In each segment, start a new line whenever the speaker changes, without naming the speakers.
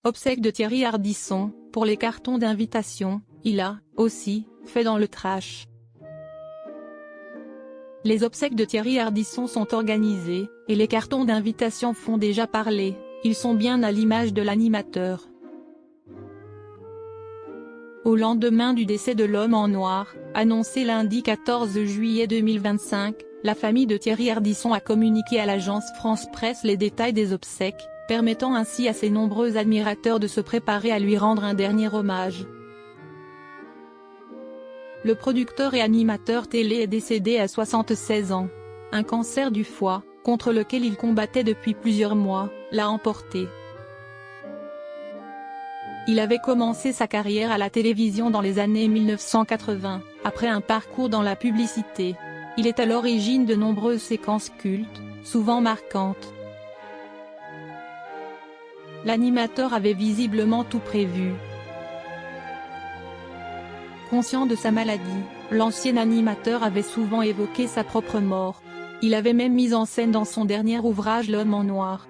Obsèques de Thierry Ardisson. Pour les cartons d'invitation, il a, aussi, fait dans le trash. Les obsèques de Thierry Ardisson sont organisées, et les cartons d'invitation font déjà parler, ils sont bien à l'image de l'animateur. Au lendemain du décès de l'homme en noir, annoncé lundi 14 juillet 2025, la famille de Thierry Ardisson a communiqué à l'agence France Presse les détails des obsèques, permettant ainsi à ses nombreux admirateurs de se préparer à lui rendre un dernier hommage. Le producteur et animateur télé est décédé à 76 ans. Un cancer du foie, contre lequel il combattait depuis plusieurs mois, l'a emporté. Il avait commencé sa carrière à la télévision dans les années 1980, après un parcours dans la publicité. Il est à l'origine de nombreuses séquences cultes, souvent marquantes. L'animateur avait visiblement tout prévu. Conscient de sa maladie, l'ancien animateur avait souvent évoqué sa propre mort. Il avait même mis en scène dans son dernier ouvrage L'homme en noir.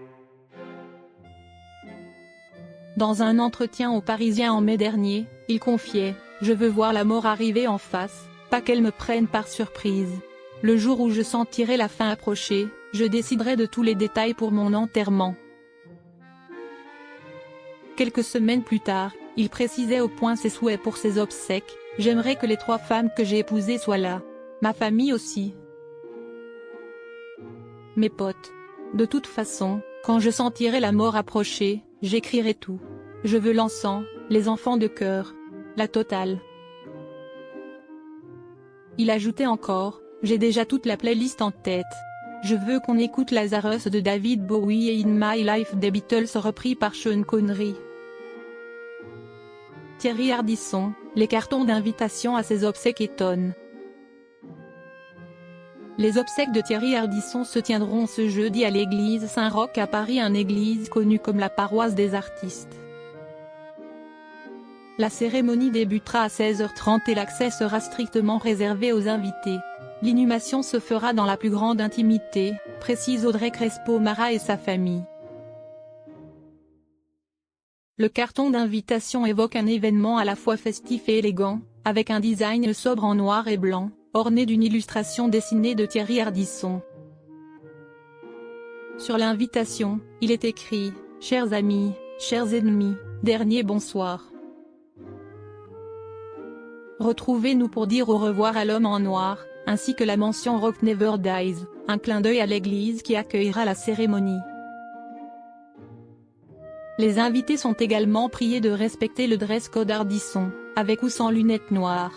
Dans un entretien au Parisien en mai dernier, il confiait « Je veux voir la mort arriver en face, pas qu'elle me prenne par surprise. Le jour où je sentirai la fin approcher, je déciderai de tous les détails pour mon enterrement. » Quelques semaines plus tard, il précisait au point ses souhaits pour ses obsèques. « J'aimerais que les 3 femmes que j'ai épousées soient là. Ma famille aussi. Mes potes. De toute façon, quand je sentirai la mort approcher, j'écrirai tout. Je veux l'encens, les enfants de cœur. La totale. » Il ajoutait encore, « J'ai déjà toute la playlist en tête. Je veux qu'on écoute Lazarus de David Bowie et In My Life des Beatles repris par Sean Connery. » Thierry Ardisson, les cartons d'invitation à ses obsèques étonnent. Les obsèques de Thierry Ardisson se tiendront ce jeudi à l'église Saint-Roch à Paris, une église connue comme la paroisse des artistes. La cérémonie débutera à 16h30 et l'accès sera strictement réservé aux invités. L'inhumation se fera dans la plus grande intimité, précise Audrey Crespo-Mara et sa famille. Le carton d'invitation évoque un événement à la fois festif et élégant, avec un design sobre en noir et blanc, orné d'une illustration dessinée de Thierry Ardisson. Sur l'invitation, il est écrit « Chers amis, chers ennemis, dernier bonsoir. Retrouvez-nous pour dire au revoir à l'homme en noir », ainsi que la mention « Rock Never Dies », un clin d'œil à l'église qui accueillera la cérémonie. Les invités sont également priés de respecter le dress code Ardisson, avec ou sans lunettes noires.